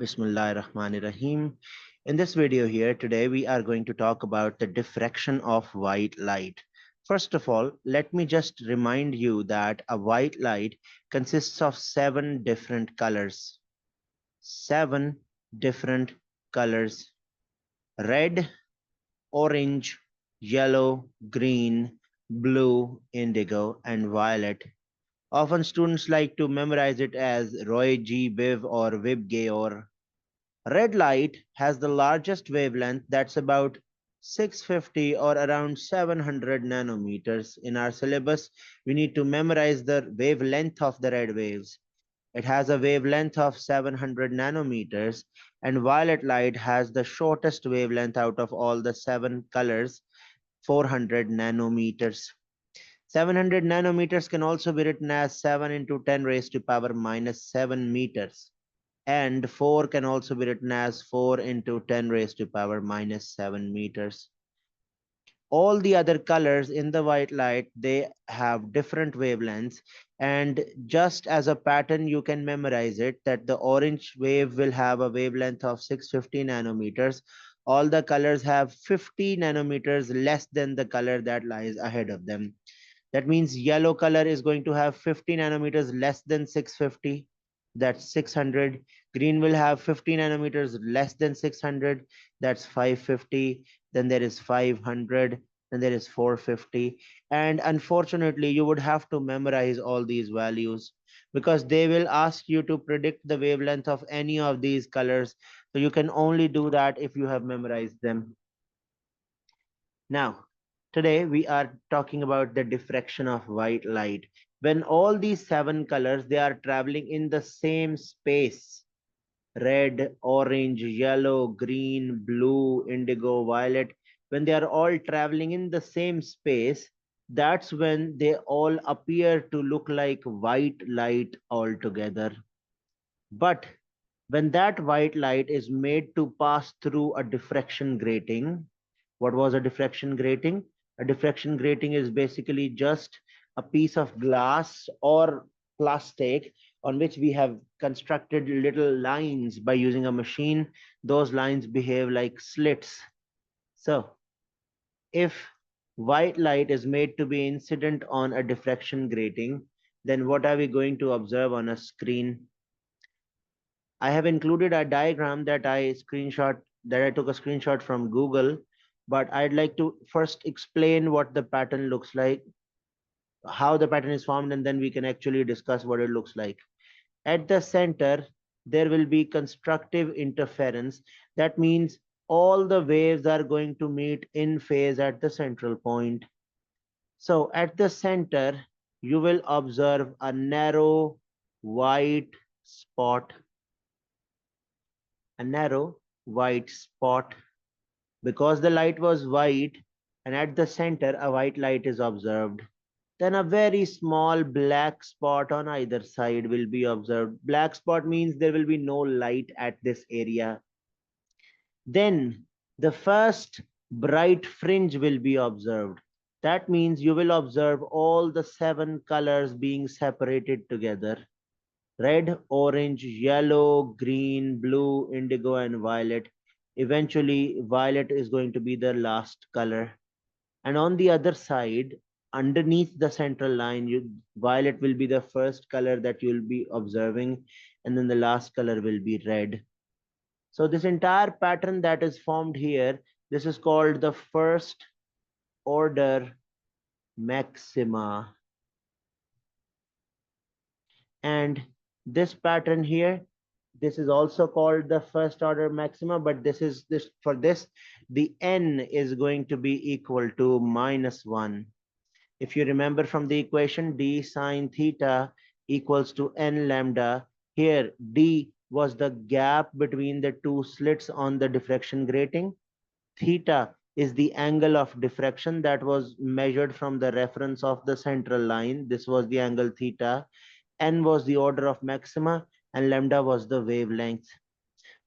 Bismillahirrahmanirrahim. In this video here today, we are going to talk about the diffraction of white light. First of all, let me just remind you that a white light consists of 7 different colors. 7 different colors: red, orange, yellow, green, blue, indigo, and violet. Often students like to memorize it as Roy G. Viv or Vibgay or red light has the largest wavelength, that's about 650 or around 700 nanometers. In our syllabus, we need to memorize the wavelength of the red waves. It has a wavelength of 700 nanometers, and violet light has the shortest wavelength out of all the 7 colors, 400 nanometers. 700 nanometers can also be written as 7 into 10 raised to power minus 7 meters. And 4 can also be written as 4 into 10 raised to power minus 7 meters. All the other colors in the white light, they have different wavelengths, and just as a pattern you can memorize it that the orange wave will have a wavelength of 650 nanometers. All the colors have 50 nanometers less than the color that lies ahead of them. That means yellow color is going to have 50 nanometers less than 650. That's 600. Green will have 50 nanometers less than 600. That's 550. Then there is 500. Then there is 450. And unfortunately, you would have to memorize all these values because they will ask you to predict the wavelength of any of these colors. So you can only do that if you have memorized them. Now, today we are talking about the diffraction of white light. When all these 7 colors, they are traveling in the same space, red, orange, yellow, green, blue, indigo, violet, when they are all traveling in the same space, that's when they all appear to look like white light altogether. But when that white light is made to pass through a diffraction grating, what was a diffraction grating? A diffraction grating is basically just a piece of glass or plastic on which we have constructed little lines by using a machine. Those lines behave like slits. So if white light is made to be incident on a diffraction grating, then what are we going to observe on a screen? I have included a diagram that I took a screenshot from Google, but I'd like to first explain what the pattern looks like, how the pattern is formed, and then we can actually discuss what it looks like. At the center, there will be constructive interference. That means all the waves are going to meet in phase at the central point. So at the center, you will observe a narrow white spot, a narrow white spot. Because the light was white and at the center a white light is observed, then a very small black spot on either side will be observed. Black spot means there will be no light at this area. Then the first bright fringe will be observed. That means you will observe all the 7 colors being separated together: red, orange, yellow, green, blue, indigo, and violet. Eventually, violet is going to be the last color. And on the other side, underneath the central line, violet will be the first color that you'll be observing, and then the last color will be red. So this entire pattern that is formed here, this is called the first order maxima. And this pattern here, this is also called the first order maxima, but for this the n is going to be equal to -1. If you remember from the equation, d sine theta equals to n lambda. Here d was the gap between the two slits on the diffraction grating. Theta is the angle of diffraction that was measured from the reference of the central line. This was the angle theta. N was the order of maxima and lambda was the wavelength.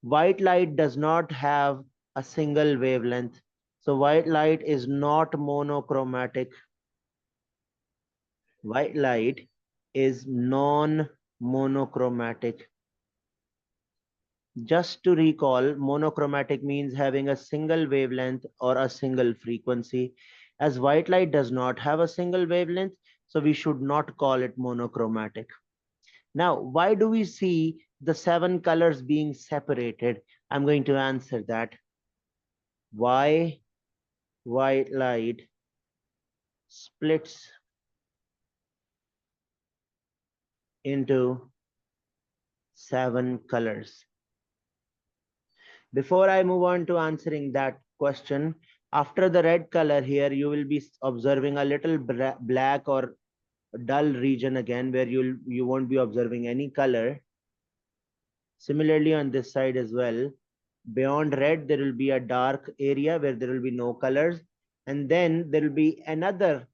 White light does not have a single wavelength. So white light is not monochromatic. White light is non-monochromatic. Just to recall, monochromatic means having a single wavelength or a single frequency. As white light does not have a single wavelength, so we should not call it monochromatic. Now, why do we see the 7 colors being separated? I'm going to answer that. Why white light splits into 7 colors? Before I move on to answering that question, after the red color here, you will be observing a little black or dull region again where you won't be observing any color. Similarly on this side as well, beyond red, there will be a dark area where there will be no colors. And then there will be another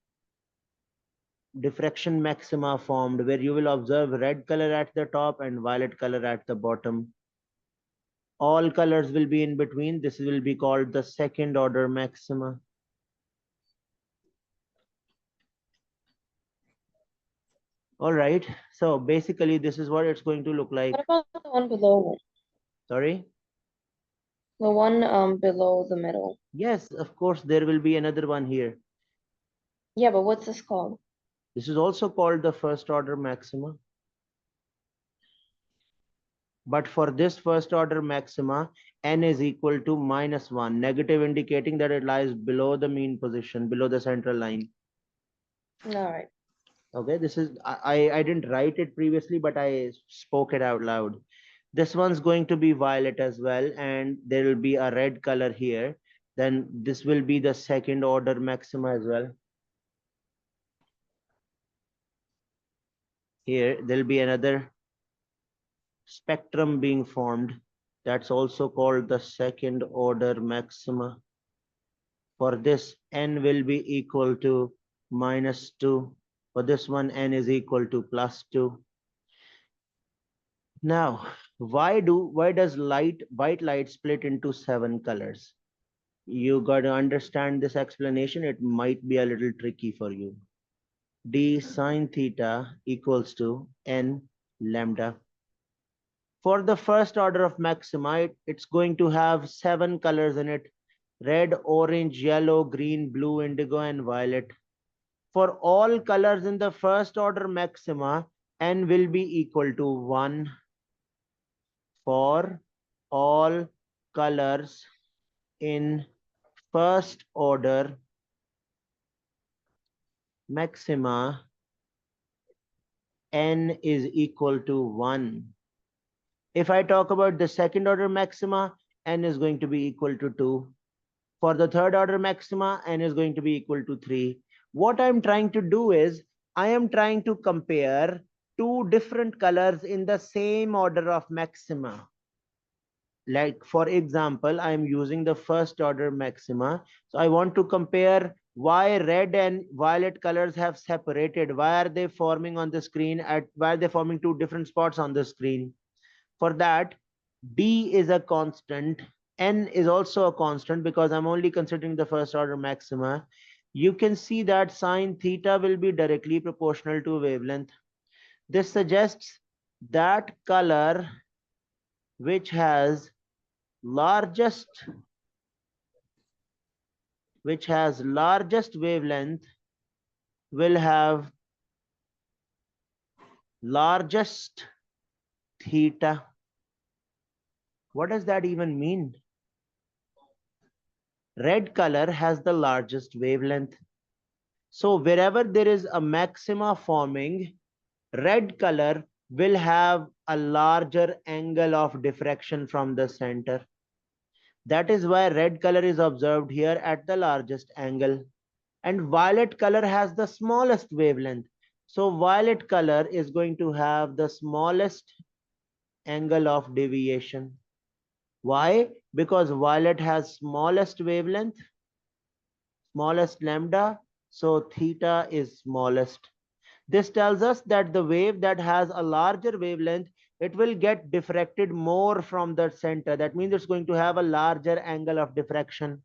diffraction maxima formed where you will observe red color at the top and violet color at the bottom. All colors will be in between. This will be called the second order maxima. All right. So basically, this is what it's going to look like. What about the one below? Sorry? The one below the middle. Yes, of course, there will be another one here. Yeah, but what's this called? This is also called the first order maxima. But for this first order maxima, n is equal to -1, negative indicating that it lies below the mean position, below the central line. All right. Okay, this is, I didn't write it previously, but I spoke it out loud. This one's going to be violet as well, and there will be a red color here. Then this will be the second order maxima as well. Here, there'll be another spectrum being formed. That's also called the second order maxima. For this, n will be equal to -2. For this one, n is equal to +2. Now, why does white light split into 7 colors? You got to understand this explanation. It might be a little tricky for you. D sine theta equals to n lambda. For the first order of maxima, it's going to have 7 colors in it: red, orange, yellow, green, blue, indigo, and violet. For all colors in the first order maxima, n will be equal to 1. For all colors in first order maxima, n is equal to 1. If I talk about the second order maxima, n is going to be equal to 2. For the third order maxima, n is going to be equal to 3. What I'm trying to do is, I am trying to compare two different colors in the same order of maxima. Like for example, I am using the first order maxima. So I want to compare why red and violet colors have separated. Why are they forming on the screen? Why are they forming two different spots on the screen? For that, D is a constant. N is also a constant because I'm only considering the first order maxima. You can see that sine theta will be directly proportional to wavelength. This suggests that color which has largest wavelength will have largest theta. What does that even mean? Red color has the largest wavelength. So wherever there is a maxima forming, red color will have a larger angle of diffraction from the center. That is why red color is observed here at the largest angle. And violet color has the smallest wavelength. So violet color is going to have the smallest angle of deviation. Why? Because violet has smallest wavelength, smallest lambda, so theta is smallest. This tells us that the wave that has a larger wavelength, it will get diffracted more from the center. That means it's going to have a larger angle of diffraction.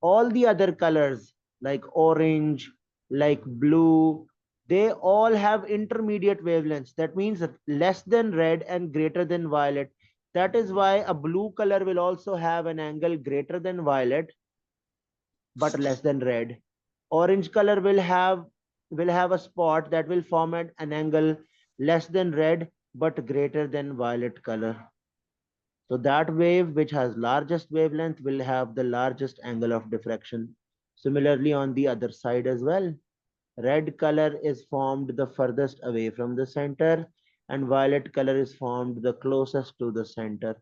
All the other colors like orange, like blue, they all have intermediate wavelengths. That means less than red and greater than violet. That is why a blue color will also have an angle greater than violet, but less than red. Orange color will have a spot that will form an angle less than red, but greater than violet color. So that wave which has largest wavelength will have the largest angle of diffraction. Similarly, on the other side as well, red color is formed the furthest away from the center, and violet color is formed the closest to the center.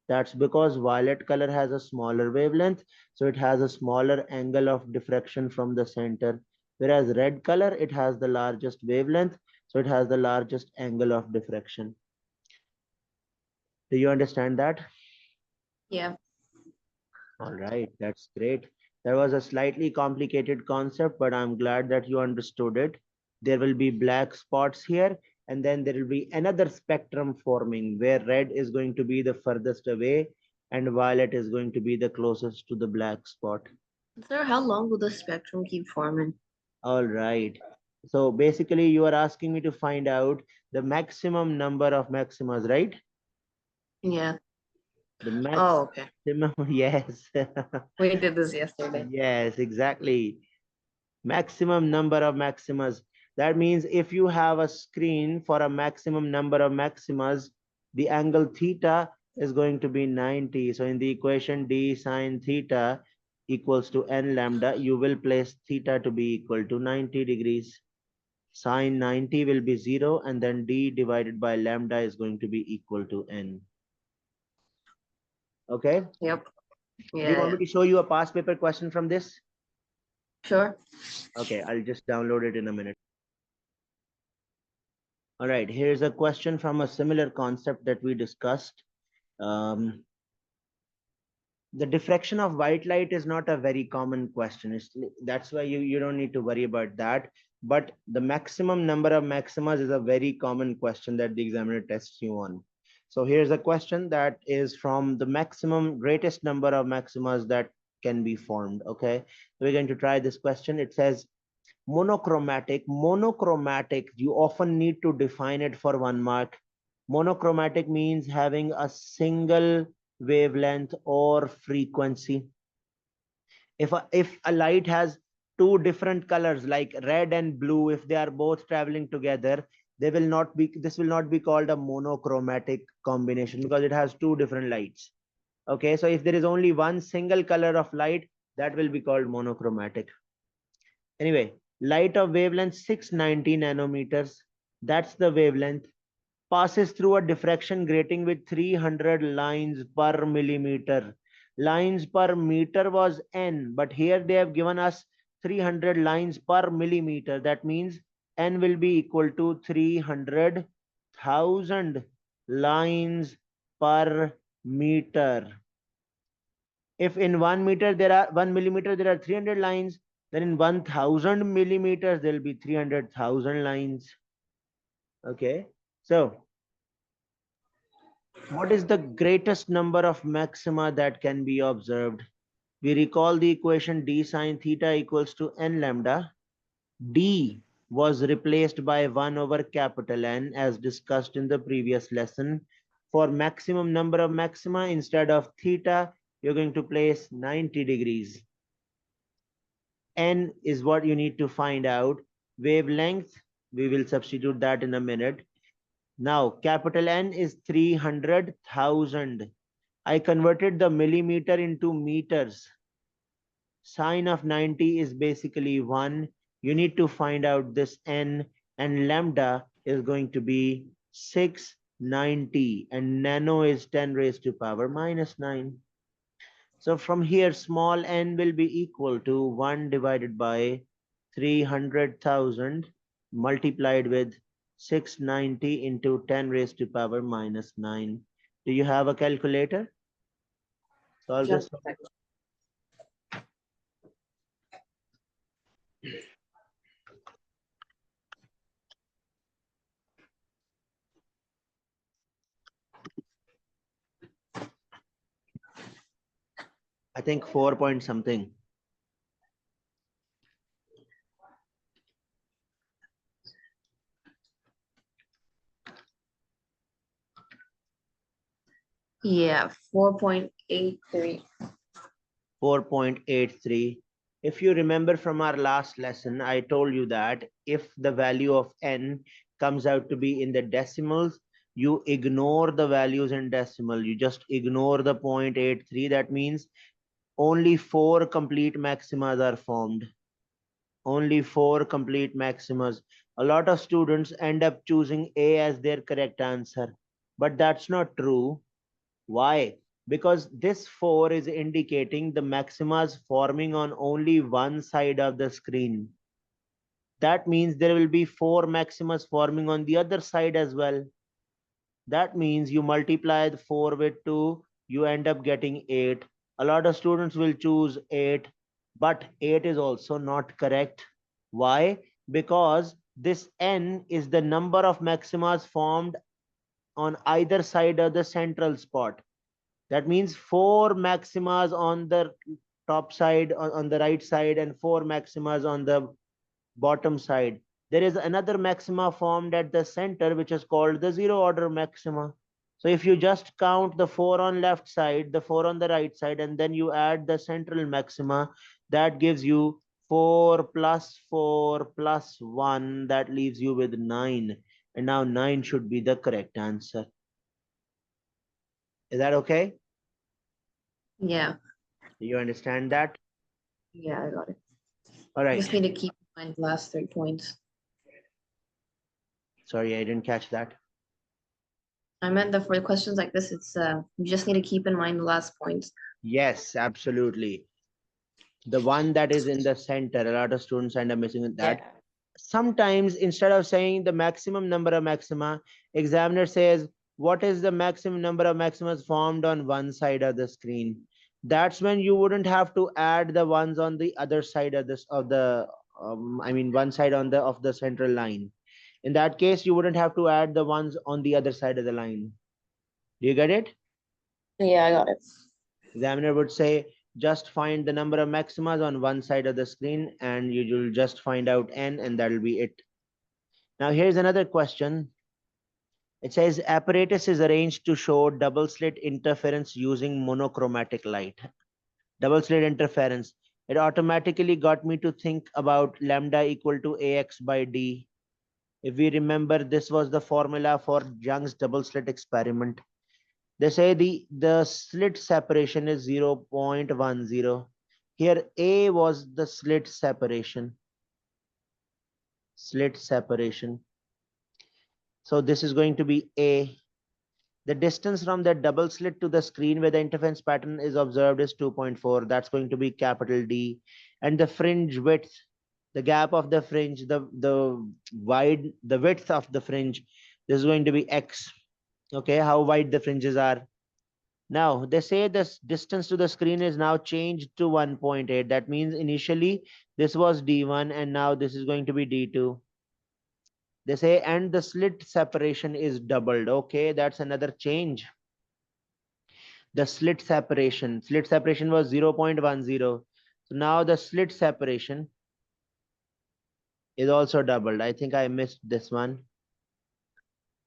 That's because violet color has a smaller wavelength, so it has a smaller angle of diffraction from the center. Whereas red color, it has the largest wavelength, so it has the largest angle of diffraction. Do you understand that? Yeah. All right, that's great. That was a slightly complicated concept, but I'm glad that you understood it. There will be black spots here, and then there will be another spectrum forming where red is going to be the furthest away and violet is going to be the closest to the black spot. Sir, how long will the spectrum keep forming? All right. So basically, you are asking me to find out the maximum number of maximas, right? Yeah. The Oh, okay. maximum, yes. We did this yesterday. Yes, exactly. Maximum number of maximas. That means if you have a screen for a maximum number of maximas, the angle theta is going to be 90. So in the equation d sine theta equals to n lambda, you will place theta to be equal to 90 degrees. Sine 90 will be 0, and then d divided by lambda is going to be equal to n. Okay? Yep. Do you want Yeah. me to show you a past paper question from this? Sure. Okay, I'll just download it in a minute. All right, here's a question from a similar concept that we discussed. Um, the diffraction of white light is not a very common question. That's why you don't need to worry about that. But the maximum number of maximas is a very common question that the examiner tests you on. So here's a question that is from the maximum greatest number of maximas that can be formed. Okay, so we're going to try this question. It says, monochromatic, you often need to define it for 1 mark. Monochromatic means having a single wavelength or frequency. If a light has two different colors like red and blue, if they are both traveling together, this will not be called a monochromatic combination because it has two different lights. Okay, so if there is only one single color of light, that will be called monochromatic. Anyway, light of wavelength 690 nanometers, that's the wavelength, passes through a diffraction grating with 300 lines per millimeter. Lines per meter was n, but here they have given us 300 lines per millimeter. That means n will be equal to 300,000 lines per meter. If in 1 millimeter there are 300 lines, then in 1000 millimeters there will be 300,000 lines. Okay, so what is the greatest number of maxima that can be observed? We recall the equation d sine theta equals to n lambda. D was replaced by 1 over capital N as discussed in the previous lesson. For maximum number of maxima, instead of theta, you're going to place 90 degrees. N is what you need to find out. Wavelength, we will substitute that in a minute. Now, capital N is 300,000. I converted the millimeter into meters. Sine of 90 is basically 1. You need to find out this N, and lambda is going to be 690, and nano is 10 raised to power minus 9. So from here, small n will be equal to 1 divided by 300,000 multiplied with 690 into 10 raised to power minus 9. Do you have a calculator? Solve this. I think 4 point something. Yeah, 4.83. 4.83. If you remember from our last lesson, I told you that if the value of n comes out to be in the decimals, you ignore the values in decimal. You just ignore the 0.83. That means only 4 complete maximas are formed. Only 4 complete maximas. A lot of students end up choosing A as their correct answer, but that's not true. Why? Because this 4 is indicating the maximas forming on only one side of the screen. That means there will be 4 maximas forming on the other side as well. That means you multiply the 4 with 2, you end up getting 8. A lot of students will choose 8, but 8 is also not correct. Why? Because this n is the number of maximas formed on either side of the central spot. That means 4 maximas on the top side, on the right side, and 4 maximas on the bottom side. There is another maxima formed at the center, which is called the zero order maxima. So if you just count the 4 on left side, the 4 on the right side, and then you add the central maxima, that gives you 4 plus 4 plus 1. That leaves you with 9. And now 9 should be the correct answer. Is that okay? Yeah, Do you understand that? yeah, I got it. All right. Just need to keep in mind the last 3 points. Sorry, I didn't catch that. I meant that for questions like this, it's you just need to keep in mind the last points. Yes, absolutely. The one that is in the center, a lot of students end up missing that. Yeah. Sometimes instead of saying the maximum number of maxima, examiner says, what is the maximum number of maximas formed on one side of the screen? That's when you wouldn't have to add the ones on the other side of this of the I mean one side on the of the central line. In that case, you wouldn't have to add the ones on the other side of the line. Do you get it? Yeah, I got it. Examiner would say, just find the number of maximas on one side of the screen and you will just find out n and that'll be it. Now here's another question. It says apparatus is arranged to show double slit interference using monochromatic light. Double slit interference. It automatically got me to think about lambda equal to ax by d. If we remember, this was the formula for Young's double slit experiment. They say the slit separation is 0.10. Here A was the slit separation. Slit separation. So this is going to be A. The distance from the double slit to the screen where the interference pattern is observed is 2.4. That's going to be capital D. And the fringe width, the gap of the fringe, the width of the fringe, this is going to be X. Okay, how wide the fringes are. Now, they say this distance to the screen is now changed to 1.8. That means initially this was D1 and now this is going to be D2. They say, and the slit separation is doubled. Okay, that's another change. The slit separation was 0.10. So now the slit separation is also doubled. I think I missed this one.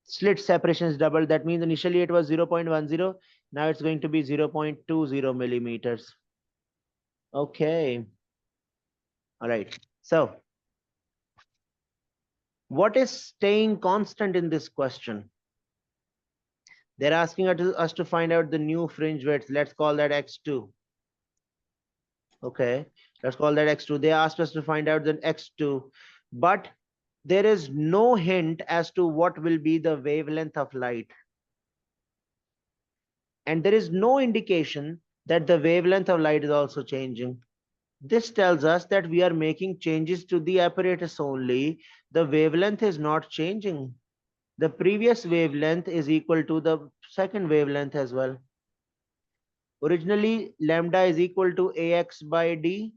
Slit separation is doubled. That means initially it was 0.10. Now it's going to be 0.20 millimeters. Okay. All right. So what is staying constant in this question? They're asking us to find out the new fringe width. Let's call that x2. Okay. Let's call that x2. They asked us to find out the x2, but there is no hint as to what will be the wavelength of light. And there is no indication that the wavelength of light is also changing. This tells us that we are making changes to the apparatus only. The wavelength is not changing. The previous wavelength is equal to the second wavelength as well. Originally, lambda is equal to ax by d.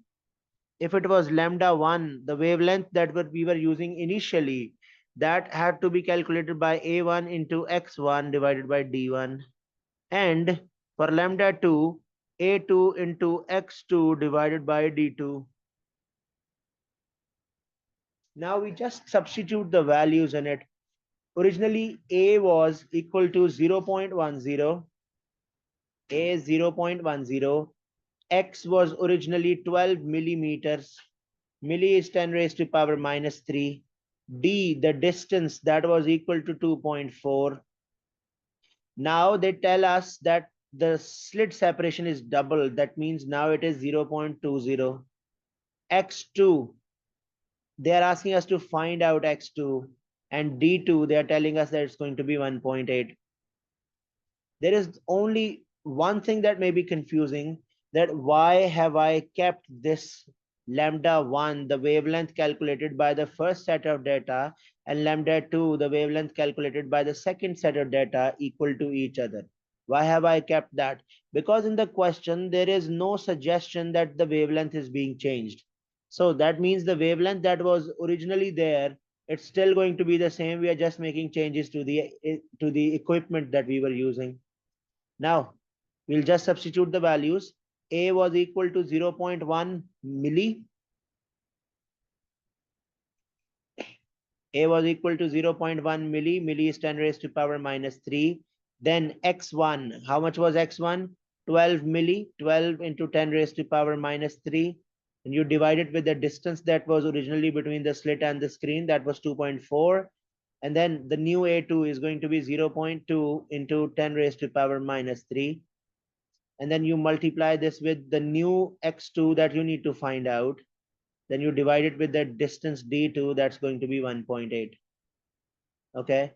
If it was lambda 1, the wavelength that we were using initially, that had to be calculated by a1 into x1 divided by d1. And for lambda 2, a2 into x2 divided by d2. Now we just substitute the values in it. Originally, a was equal to 0.10. A 0.10, X was originally 12 millimeters, milli is 10 raised to power minus 3, D, the distance that was equal to 2.4. Now they tell us that the slit separation is double, that means now it is 0.20. X2, they are asking us to find out X2, and D2, they are telling us that it's going to be 1.8. There is only one thing that may be confusing, that why have I kept this lambda 1, the wavelength calculated by the first set of data, and lambda 2, the wavelength calculated by the second set of data, equal to each other? Why have I kept that? Because in the question there is no suggestion that the wavelength is being changed. So that means the wavelength that was originally there, it's still going to be the same. We are just making changes to the equipment that we were using. Now, we'll just substitute the values. A was equal to 0.1 milli. A was equal to 0.1 milli. Milli is 10 raised to power minus 3. Then X1, how much was X1? 12 milli, 12 into 10 raised to power minus 3. And you divide it with the distance that was originally between the slit and the screen, that was 2.4. And then the new A2 is going to be 0.2 into 10 raised to power minus 3. And then you multiply this with the new X2 that you need to find out. Then you divide it with the distance D2, that's going to be 1.8. Okay.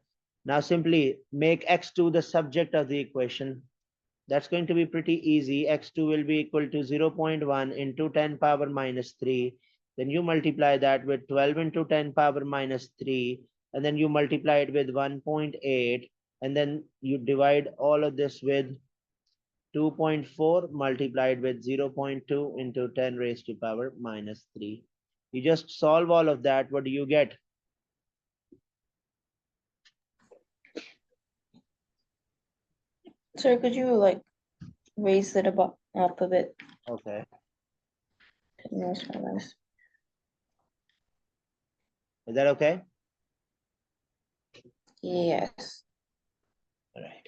Now simply make X2 the subject of the equation. That's going to be pretty easy. X2 will be equal to 0.1 into 10 power minus 3. Then you multiply that with 12 into 10 power minus 3. And then you multiply it with 1.8. And then you divide all of this with 2.4 multiplied with 0.2 into 10 raised to power minus 3. You just solve all of that. What do you get? Sir, could you like raise it up a bit? Okay. Nice, nice. Is that okay? Yes. All right.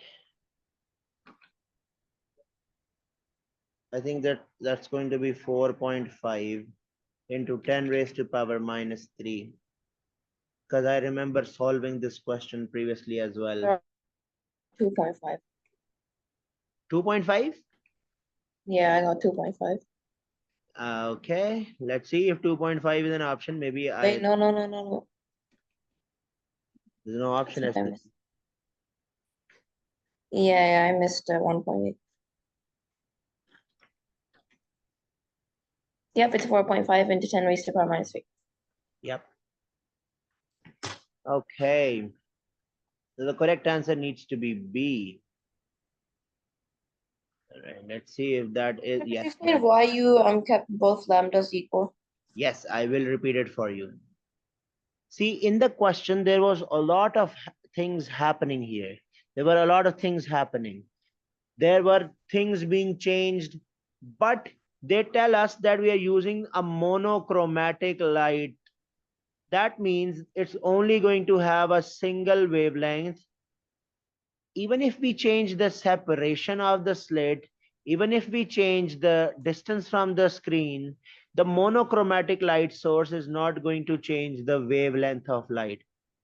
I think that's going to be 4.5 into 10 raised to power minus 3. Because I remember solving this question previously as well. 2.5. 2.5? Yeah, I got 2.5. Okay. Let's see if 2.5 is an option. Maybe Wait, no. There's no option as to. Yeah, I missed 1.8. Yep, it's 4.5 into 10 raised to power minus 3. Yep. Okay. So the correct answer needs to be B. All right, let's see if that is. Could you Yes. explain why you kept both lambdas equal? Yes, I will repeat it for you. See, in the question, there was a lot of things happening here. There were a lot of things happening. There were things being changed, but they tell us that we are using a monochromatic light. That means it's only going to have a single wavelength. Even if we change the separation of the slit, even if we change the distance from the screen, the monochromatic light source is not going to change the wavelength of light.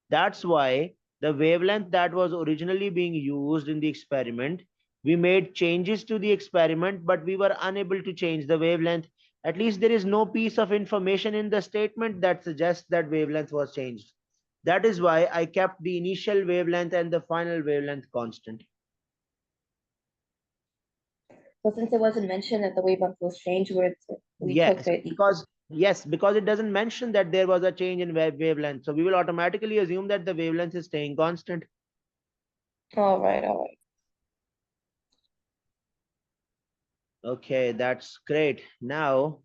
That's why the wavelength that was originally being used in the experiment, we made changes to the experiment, but we were unable to change the wavelength. At least there is no piece of information in the statement that suggests that wavelength was changed. That is why I kept the initial wavelength and the final wavelength constant. So since it wasn't mentioned that the wavelength was changed, we took it equal. Because it doesn't mention that there was a change in wavelength. So we will automatically assume that the wavelength is staying constant. All right. Okay, that's great. Now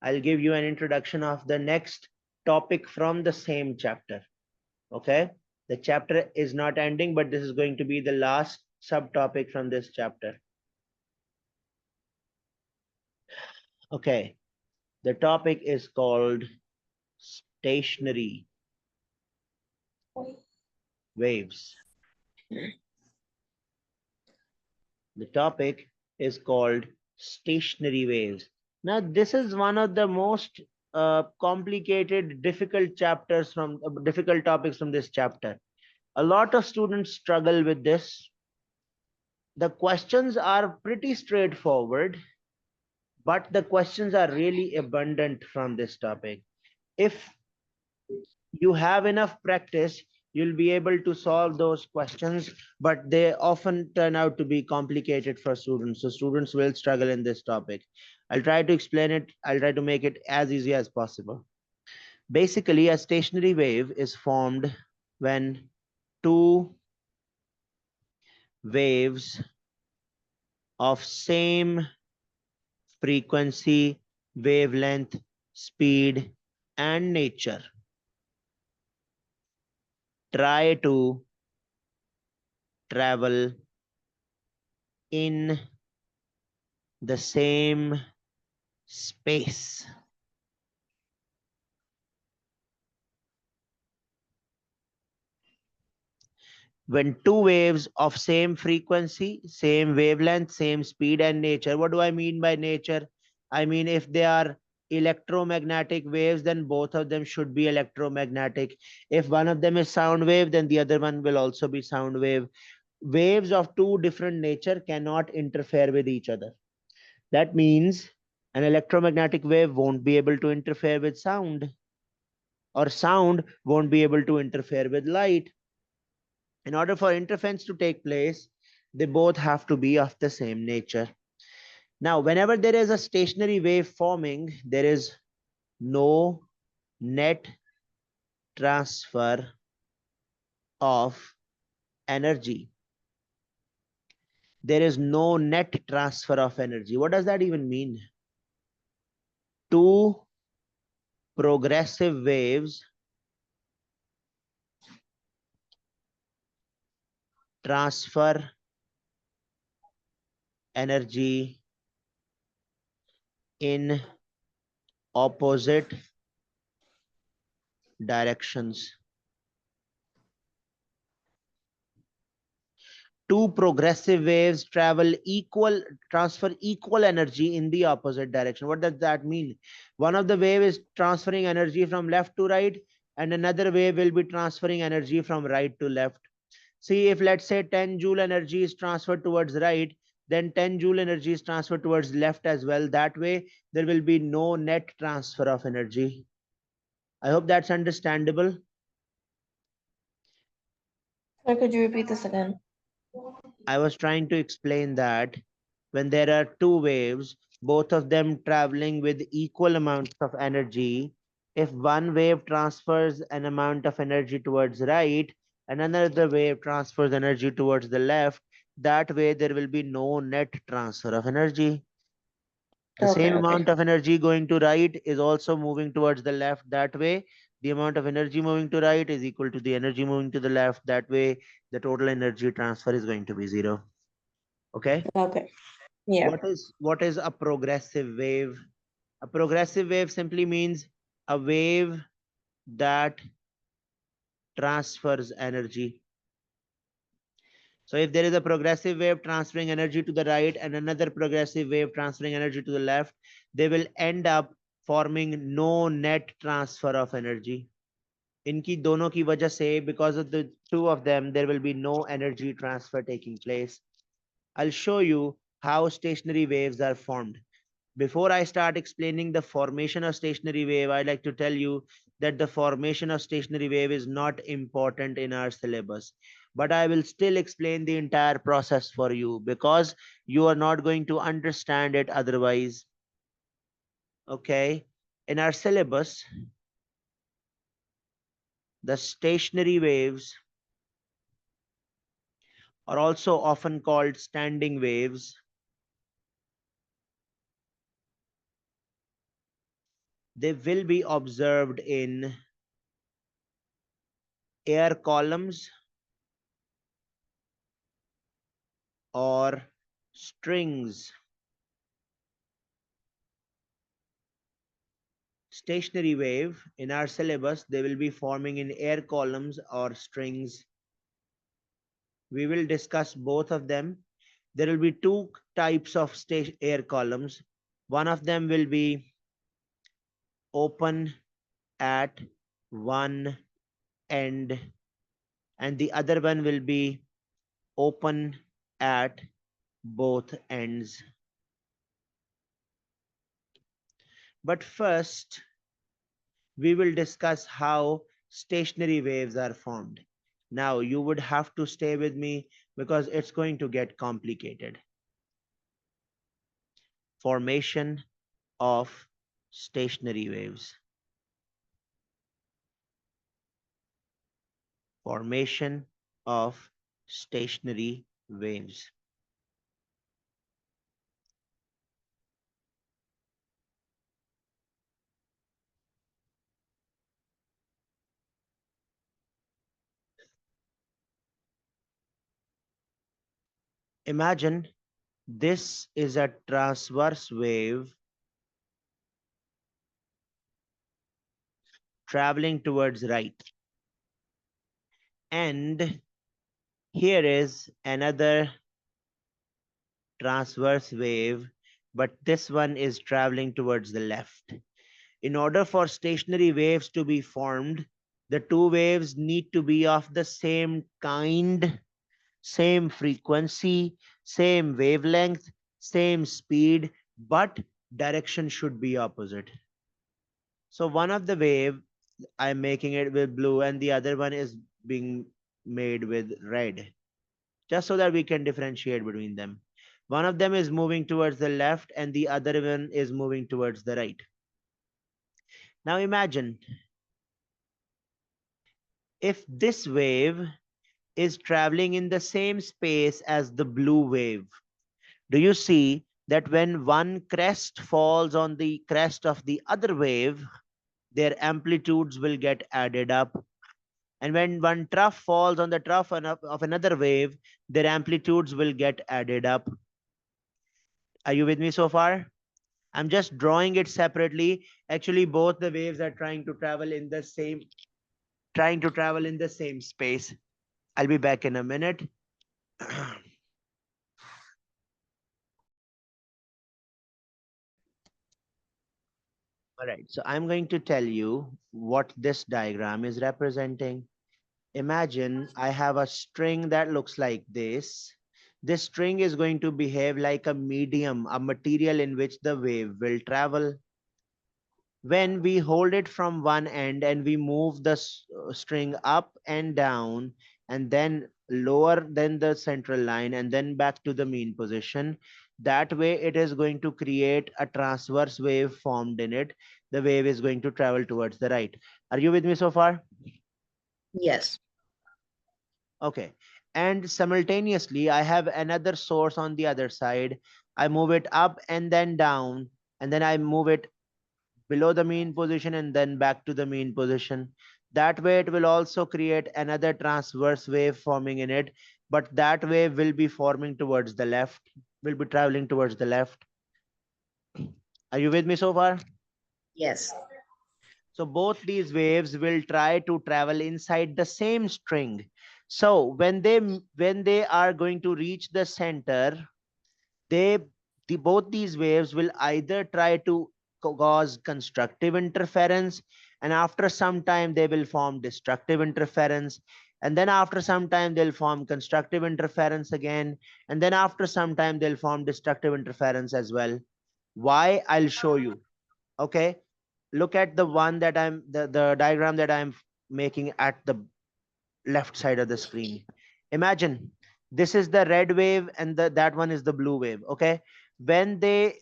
I'll give you an introduction of the next topic from the same chapter. Okay, the chapter is not ending, but this is going to be the last subtopic from this chapter. Okay, the topic is called stationary waves. The topic is called stationary waves. Now, this is one of the most complicated, difficult topics from this chapter. A lot of students struggle with this. The questions are pretty straightforward, but the questions are really abundant from this topic. If you have enough practice, you'll be able to solve those questions, but they often turn out to be complicated for students. So students will struggle in this topic. I'll try to explain it. I'll try to make it as easy as possible. Basically, a stationary wave is formed when two waves of same frequency, wavelength, speed, and nature try to travel in the same space. When two waves of same frequency, same wavelength, same speed and nature. What do I mean by nature? I mean, if they are electromagnetic waves, then both of them should be electromagnetic. If one of them is sound wave, then the other one will also be sound wave. Waves of two different nature cannot interfere with each other. That means an electromagnetic wave won't be able to interfere with sound, or sound won't be able to interfere with light. In order for interference to take place, they both have to be of the same nature. Now, whenever there is a stationary wave forming, there is no net transfer of energy. There is no net transfer of energy. What does that even mean? Two progressive waves transfer energy in opposite directions. Two progressive waves transfer equal energy in the opposite direction. What does that mean? One of the wave is transferring energy from left to right, and another wave will be transferring energy from right to left. See, if let's say 10 joule energy is transferred towards right, then 10 joule energy is transferred towards left as well. That way, there will be no net transfer of energy. I hope that's understandable. Or could you repeat this again? I was trying to explain that when there are two waves, both of them traveling with equal amounts of energy, if one wave transfers an amount of energy towards right and another wave transfers energy towards the left, that way there will be no net transfer of energy. The Okay, same okay. amount of energy going to right is also moving towards the left. That way, the amount of energy moving to right is equal to the energy moving to the left. That way, the total energy transfer is going to be zero. Okay. Okay. Yeah. What is a progressive wave? A progressive wave simply means a wave that transfers energy. So if there is a progressive wave transferring energy to the right and another progressive wave transferring energy to the left, they will end up forming no net transfer of energy. इनकी दोनों की वजह से, because of the two of them, there will be no energy transfer taking place. I'll show you how stationary waves are formed. Before I start explaining the formation of stationary wave, I'd like to tell you that the formation of stationary wave is not important in our syllabus. But I will still explain the entire process for you because you are not going to understand it otherwise. Okay. In our syllabus, the stationary waves are also often called standing waves. They will be observed in air columns or strings. Stationary wave in our syllabus, they will be forming in air columns or strings. We will discuss both of them. there will be two types of air columns. One of them will be open at one end, and the other one will be open at both ends. But first, we will discuss how stationary waves are formed. Now, you would have to stay with me because it's going to get complicated. Formation of stationary waves. Formation of stationary waves. Imagine this is a transverse wave traveling towards right. And here is another transverse wave, but this one is traveling towards the left. In order for stationary waves to be formed, the two waves need to be of the same kind, same frequency, same wavelength, same speed, but direction should be opposite. So one of the wave, I'm making it with blue and the other one is being made with red, just so that we can differentiate between them. One of them is moving towards the left and the other one is moving towards the right. Now imagine if this wave is traveling in the same space as the blue wave. Do you see that when one crest falls on the crest of the other wave, their amplitudes will get added up? And when one trough falls on the trough of another wave, their amplitudes will get added up. Are you with me so far? I'm just drawing it separately. Actually, both the waves are trying to travel in the same space. I'll be back in a minute. All right, so I'm going to tell you what this diagram is representing. Imagine I have a string that looks like this. This string is going to behave like a medium, a material in which the wave will travel. When we hold it from one end and we move the string up and down and then lower than the central line and then back to the mean position, that way it is going to create a transverse wave formed in it. The wave is going to travel towards the right. Are you with me so far? Yes. Okay. And simultaneously, I have another source on the other side. I move it up and then down, and then I move it below the mean position and then back to the mean position. That way it will also create another transverse wave forming in it, but that wave will be forming towards the left, will be traveling towards the left. Are you with me so far? Yes. So both these waves will try to travel inside the same string. So when they are going to reach the center, they both these waves will either try to cause constructive interference, and after some time they will form destructive interference, and then after some time they'll form constructive interference again, and then after some time they'll form destructive interference as well. Why? I'll show you. Okay, look at the one that the diagram that I'm making at the left side of the screen. Imagine this is the red wave and that one is the blue wave. Okay, when they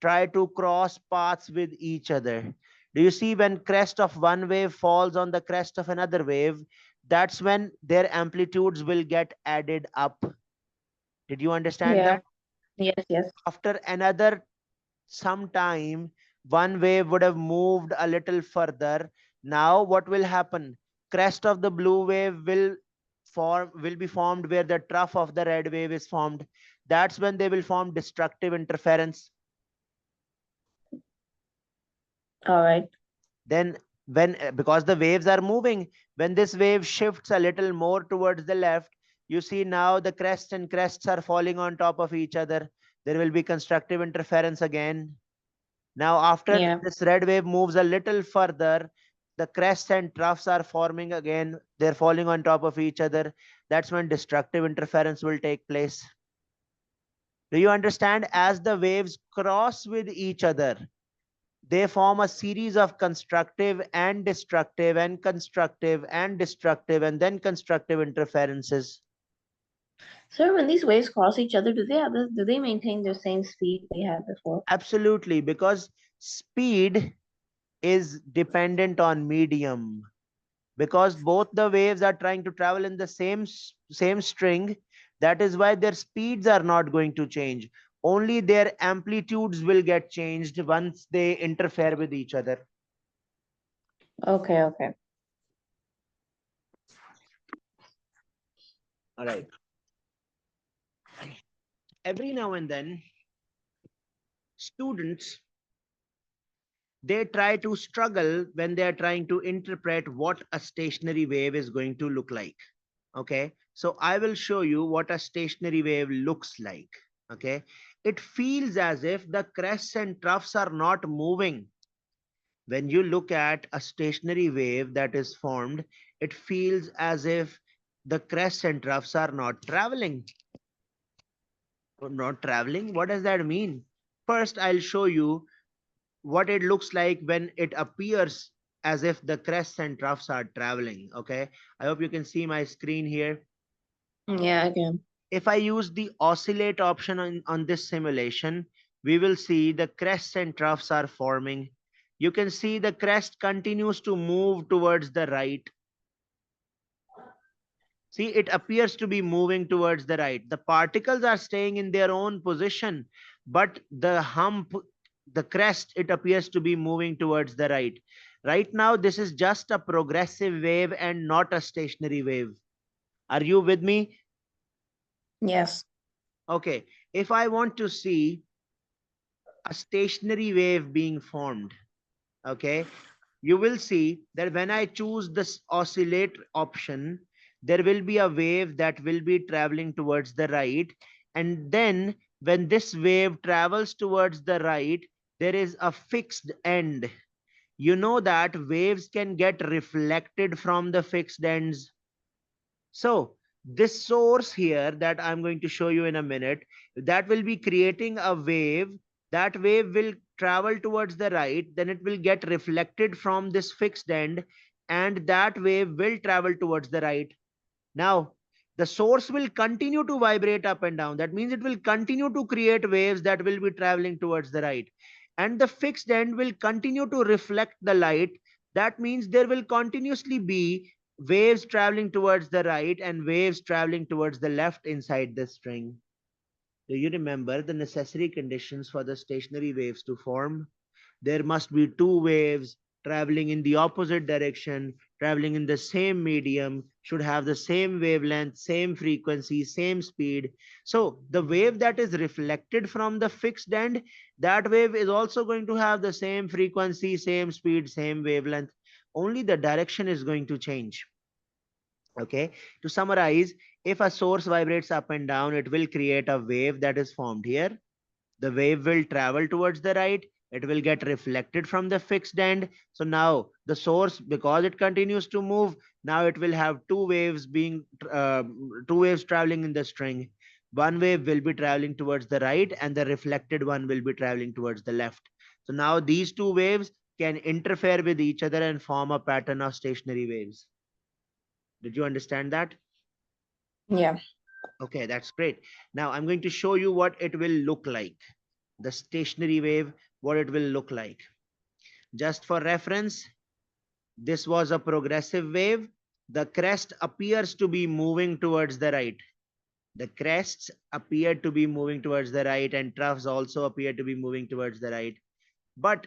try to cross paths with each other, do you see when crest of one wave falls on the crest of another wave, that's when their amplitudes will get added up. Did you understand Yeah. that? Yes. Yes. After another some time, one wave would have moved a little further. Now what will happen? Crest of the blue wave will be formed where the trough of the red wave is formed. That's when they will form destructive interference. All right. Then when because the waves are moving, when this wave shifts a little more towards the left, You see now the crests and crests are falling on top of each other. There will be constructive interference again. Now, after Yeah. this red wave moves a little further, the crests and troughs are forming again. They're falling on top of each other. That's when destructive interference will take place. Do you understand? As the waves cross with each other, they form a series of constructive and destructive and constructive and destructive and then constructive interferences. So when these waves cross each other, do they maintain the same speed they had before? Absolutely, because speed is dependent on medium. Because both the waves are trying to travel in the same string, that is why their speeds are not going to change. Only their amplitudes will get changed once they interfere with each other. Okay, okay. All right. Every now and then, students, they try to struggle when they are trying to interpret what a stationary wave is going to look like. Okay, so I will show you what a stationary wave looks like. Okay, it feels as if the crests and troughs are not moving. When you look at a stationary wave that is formed, it feels as if the crests and troughs are not traveling. Not traveling, what does that mean? First, I'll show you what it looks like when it appears as if the crests and troughs are traveling. Okay, I hope you can see my screen here. Yeah, again. If I use the oscillate option on this simulation, we will see the crests and troughs are forming. You can see the crest continues to move towards the right. See, it appears to be moving towards the right. The particles are staying in their own position, but the hump, the crest, it appears to be moving towards the right. Right now, this is just a progressive wave and not a stationary wave. Are you with me? Yes. Okay. If I want to see a stationary wave being formed, okay, you will see that when I choose this oscillate option, there will be a wave that will be traveling towards the right. And then when this wave travels towards the right, there is a fixed end. You know that waves can get reflected from the fixed ends. So this source here that I'm going to show you in a minute, that will be creating a wave. That wave will travel towards the right, then it will get reflected from this fixed end, and that wave will travel towards the right. Now, the source will continue to vibrate up and down. That means it will continue to create waves that will be traveling towards the right. And the fixed end will continue to reflect the light. That means there will continuously be waves traveling towards the right and waves traveling towards the left inside the string. Do you remember the necessary conditions for the stationary waves to form? There must be two waves traveling in the opposite direction, traveling in the same medium, should have the same wavelength, same frequency, same speed. So the wave that is reflected from the fixed end, that wave is also going to have the same frequency, same speed, same wavelength. Only the direction is going to change. Okay, to summarize, if a source vibrates up and down, it will create a wave that is formed here. The wave will travel towards the right. It will get reflected from the fixed end. So now the source, because it continues to move, now it will have two waves traveling in the string. One wave will be traveling towards the right and the reflected one will be traveling towards the left. So now these two waves can interfere with each other and form a pattern of stationary waves. Did you understand that? Yeah. Okay, that's great. Now I'm going to show you what it will look like. The stationary wave, what it will look like. Just for reference, this was a progressive wave. The crest appears to be moving towards the right. The crests appear to be moving towards the right, and troughs also appear to be moving towards the right. But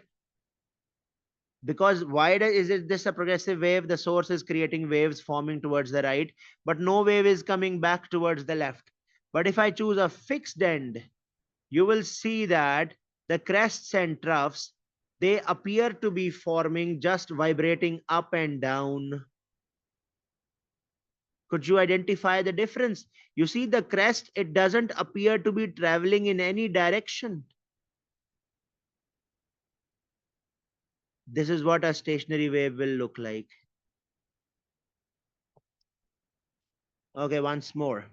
because why is it this a progressive wave? The source is creating waves forming towards the right, but no wave is coming back towards the left. But if I choose a fixed end, you will see that the crests and troughs, they appear to be forming just vibrating up and down. Could you identify the difference? You see the crest, it doesn't appear to be traveling in any direction. This is what a stationary wave will look like. Okay, once more.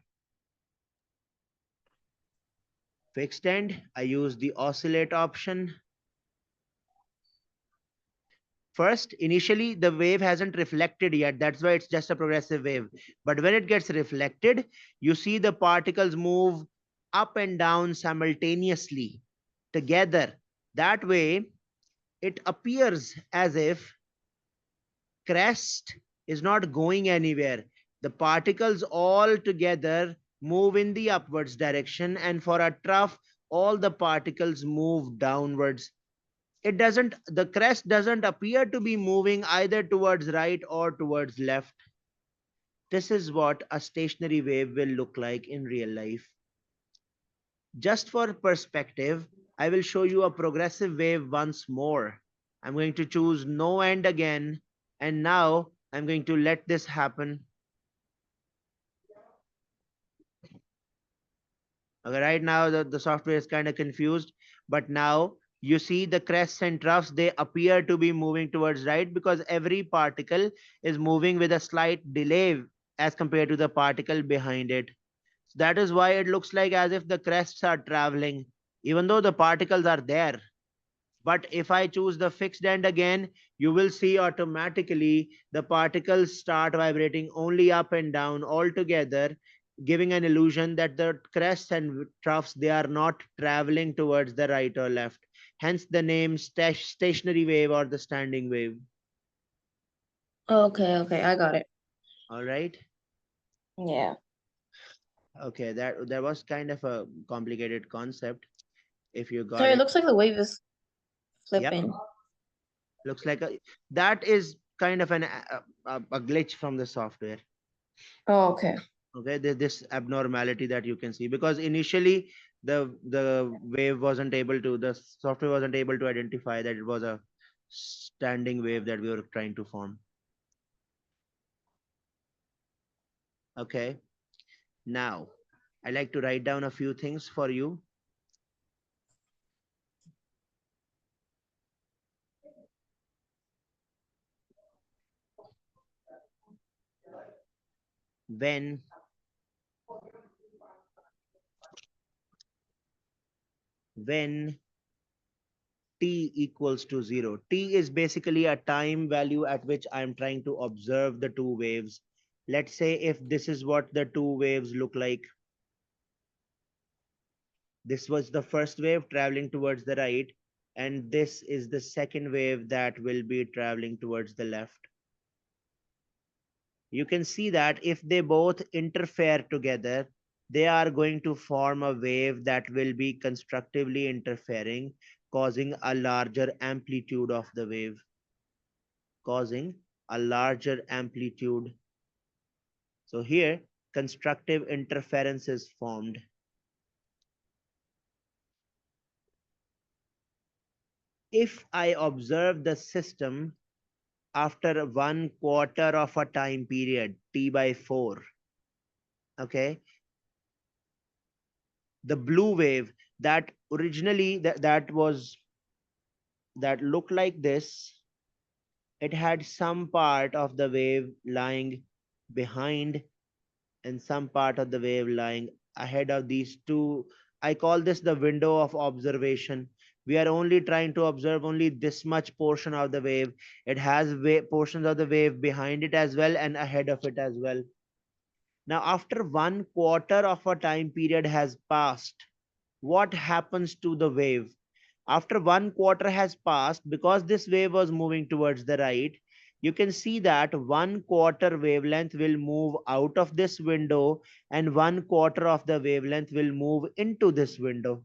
Fixed end, I use the oscillate option. First, initially, the wave hasn't reflected yet. That's why it's just a progressive wave. But when it gets reflected, you see the particles move up and down simultaneously together. That way, it appears as if crest is not going anywhere. The particles all together move in the upwards direction, and for a trough, all the particles move downwards. It doesn't, the crest doesn't appear to be moving either towards right or towards left. This is what a stationary wave will look like in real life. Just for perspective, I will show you a progressive wave once more. I'm going to choose no end again, and now I'm going to let this happen. Okay, right now the software is kind of confused, but now you see the crests and troughs, they appear to be moving towards right because every particle is moving with a slight delay as compared to the particle behind it. That is why it looks like as if the crests are traveling, even though the particles are there. But if I choose the fixed end again, you will see automatically the particles start vibrating only up and down all together, giving an illusion that the crests and troughs, they are not traveling towards the right or left. Hence the name stationary wave or the standing wave. Okay, okay, I got it. All right. Yeah. Okay, that was kind of a complicated concept. If you So got it it, looks like the wave is yep. flipping. Looks like that is kind of a glitch from the software. Oh, okay. Okay, this abnormality that you can see, because initially the wave wasn't able to, the software wasn't able to identify that it was a standing wave that we were trying to form. Okay, now I like to write down a few things for you. when when t equals to 0, t is basically a time value at which I'm trying to observe the two waves. Let's say if this is what the two waves look like. This was the first wave traveling towards the right, and this is the second wave that will be traveling towards the left. You can see that if they both interfere together, they are going to form a wave that will be constructively interfering, causing a larger amplitude of the wave. Causing a larger amplitude. So here, constructive interference is formed. If I observe the system after 1/4 of a time period, t/4, okay, the blue wave that originally that looked like this, it had some part of the wave lying behind and some part of the wave lying ahead of these two. I call this the window of observation. We are only trying to observe only this much portion of the wave. It has portions of the wave behind it as well and ahead of it as well. Now, after 1/4 of a time period has passed, what happens to the wave? After 1/4 has passed, because this wave was moving towards the right, you can see that 1/4 wavelength will move out of this window and 1/4 of the wavelength will move into this window.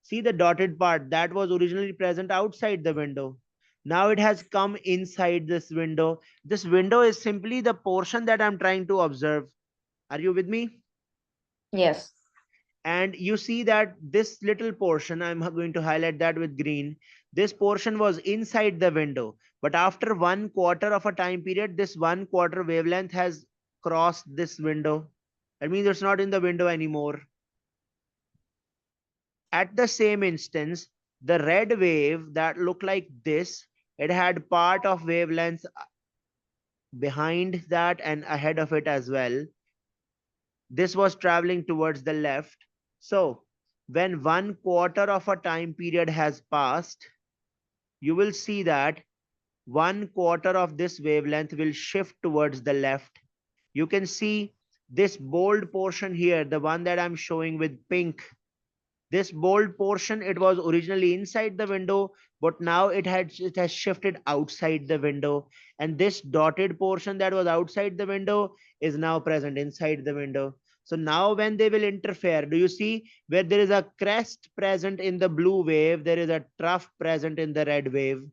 See the dotted part that was originally present outside the window. Now it has come inside this window. This window is simply the portion that I'm trying to observe. Are you with me? Yes. And you see that this little portion, I'm going to highlight that with green, this portion was inside the window, but after 1/4 of a time period, this 1/4 wavelength has cross this window. That means it's not in the window anymore. At the same instance, the red wave that looked like this, it had part of wavelength behind that and ahead of it as well. This was traveling towards the left. So when 1/4 of a time period has passed, you will see that 1/4 of this wavelength will shift towards the left. You can see this bold portion here, the one that I'm showing with pink. This bold portion, it was originally inside the window, but now it has shifted outside the window. And this dotted portion that was outside the window is now present inside the window. So now when they will interfere, do you see where there is a crest present in the blue wave, there is a trough present in the red wave.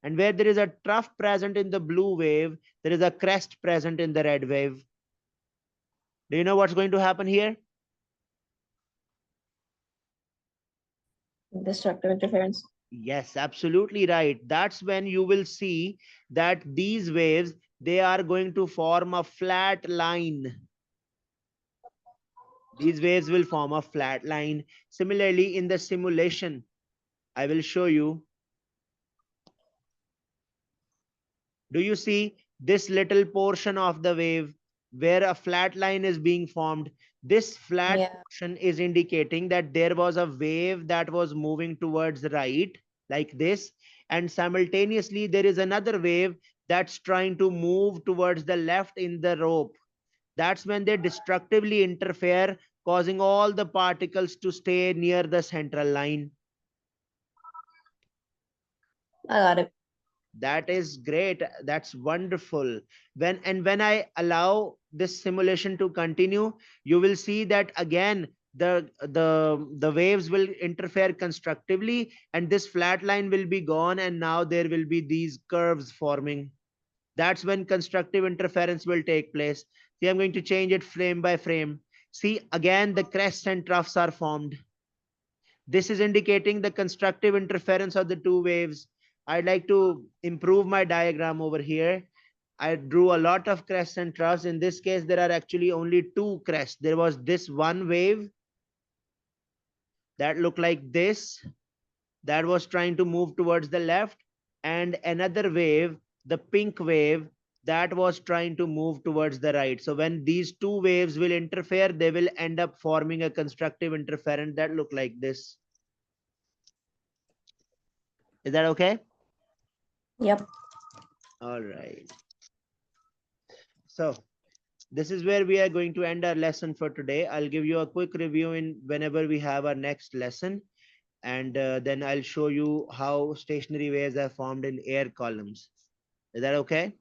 And where there is a trough present in the blue wave, there is a crest present in the red wave. Do you know what's going to happen here? Destructive interference. Yes, absolutely right. That's when you will see that these waves, they are going to form a flat line. These waves will form a flat line. Similarly, in the simulation, I will show you. Do you see this little portion of the wave where a flat line is being formed? This flat portion is indicating that there was a wave that was moving towards the right, like this, and simultaneously there is another wave that's trying to move towards the left in the rope. That's when they destructively interfere, causing all the particles to stay near the central line. I got it. That is great. That's wonderful. When I allow this simulation to continue, you will see that again the waves will interfere constructively, and this flat line will be gone, and now there will be these curves forming. That's when constructive interference will take place. See, I'm going to change it frame by frame. See, again the crests and troughs are formed. This is indicating the constructive interference of the two waves. I'd like to improve my diagram over here. I drew a lot of crests and troughs. In this case, there are actually only two crests. There was this one wave that looked like this, that was trying to move towards the left, and another wave, the pink wave, that was trying to move towards the right. So when these two waves will interfere, they will end up forming a constructive interference that look like this. Is that okay? Yep. All right. So this is where we are going to end our lesson for today. I'll give you a quick review in whenever we have our next lesson. And then I'll show you how stationary waves are formed in air columns. Is that okay?